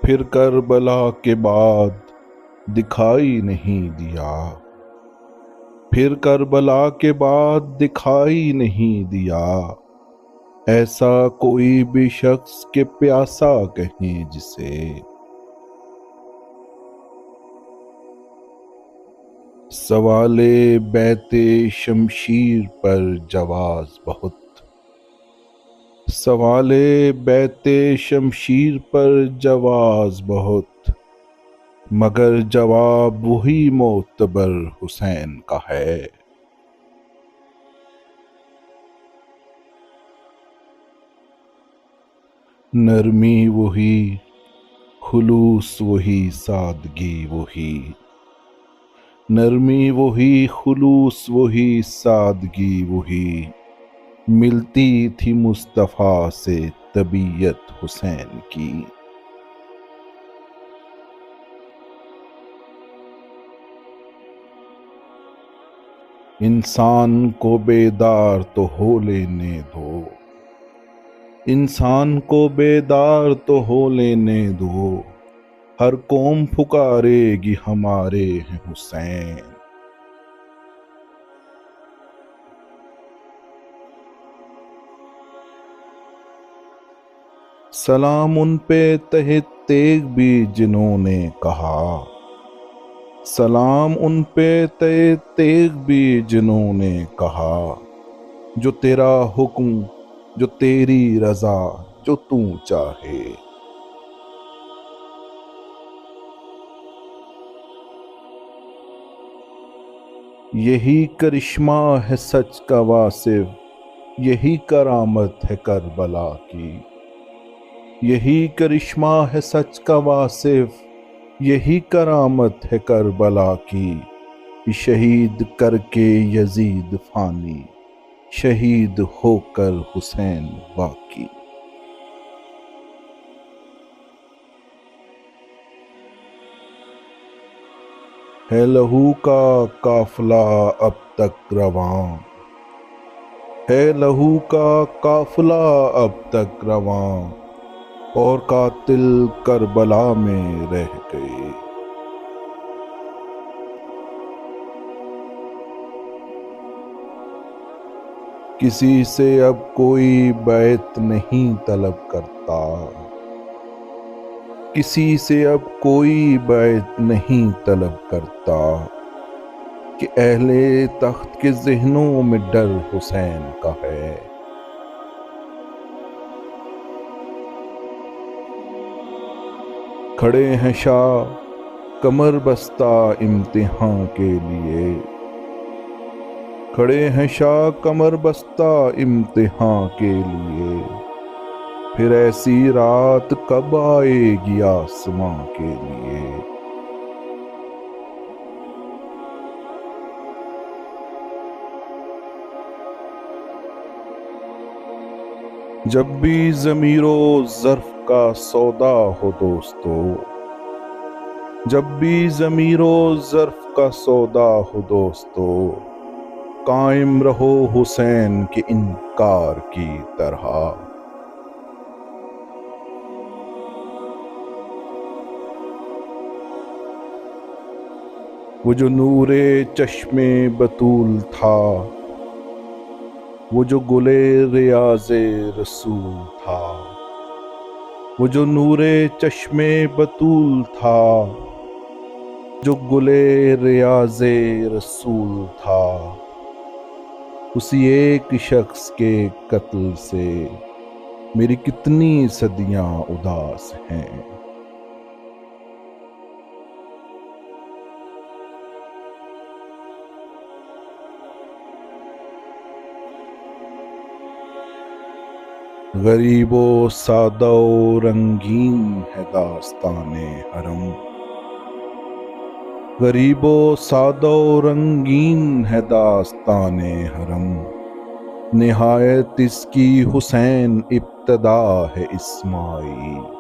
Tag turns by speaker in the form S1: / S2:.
S1: پھر کربلا کے بعد دکھائی نہیں دیا، پھر کربلا کے بعد دکھائی نہیں دیا، ایسا کوئی بھی شخص کہ پیاسا کہیں جسے۔ سوال بیت شمشیر پر جواز بہت، سوال بیت شمشیر پر جواز بہت، مگر جواب وہی معتبر حسین کا ہے۔ نرمی وہی، خلوص وہی، سادگی وہی، نرمی وہی، خلوص وہی، سادگی وہی، ملتی تھی مصطفیٰ سے طبیعت حسین کی۔ انسان کو بیدار تو ہو لینے دو، انسان کو بیدار تو ہو لینے دو، ہر قوم پکارے گی ہمارے ہیں حسین۔ سلام ان پہ تہ تیغ بھی جنہوں نے کہا، سلام ان پہ تہ تیغ بھی جنہوں نے کہا، جو تیرا حکم، جو تیری رضا، جو تو چاہے۔ یہی کرشمہ ہے سچ کا واصف، یہی کرامت ہے کربلا کی، یہی کرشمہ ہے سچ کا واصف، یہی کرامت ہے کربلا کی، شہید کر کے یزید فانی، شہید ہو کر حسین باقی۔ ہے لہو کا قافلہ اب تک رواں، ہے لہو کا قافلہ اب تک رواں، اور قاتل کربلا میں رہ گئے۔ کسی سے اب کوئی بیعت نہیں طلب کرتا، کسی سے اب کوئی بیعت نہیں طلب کرتا، کہ اہل تخت کے ذہنوں میں ڈر حسین کا ہے۔ کھڑے ہیں شاہ کمر بستہ امتحان کے لیے، کھڑے ہیں شاہ کمر بستہ امتحان کے لیے، پھر ایسی رات کب آئے گی آسماں کے لیے۔ جب بھی ضمیر و ظرف کا سودا ہو دوستو، جب بھی ضمیر و ظرف کا سودا ہو دوستو، قائم رہو حسین کے انکار کی طرح۔ وہ جو نور چشم بطول تھا، وہ جو گل ریاض رسول تھا، وہ جو نور چشم بطول تھا، جو گل ریاض رسول تھا، اسی ایک شخص کے قتل سے میری کتنی صدیاں اداس ہیں۔ غریب و سادہ و رنگین ہے داستان حرم، غریب و سادہ و رنگین ہے داستان حرم، نہایت اس کی حسین ابتدا ہے اسماعیل۔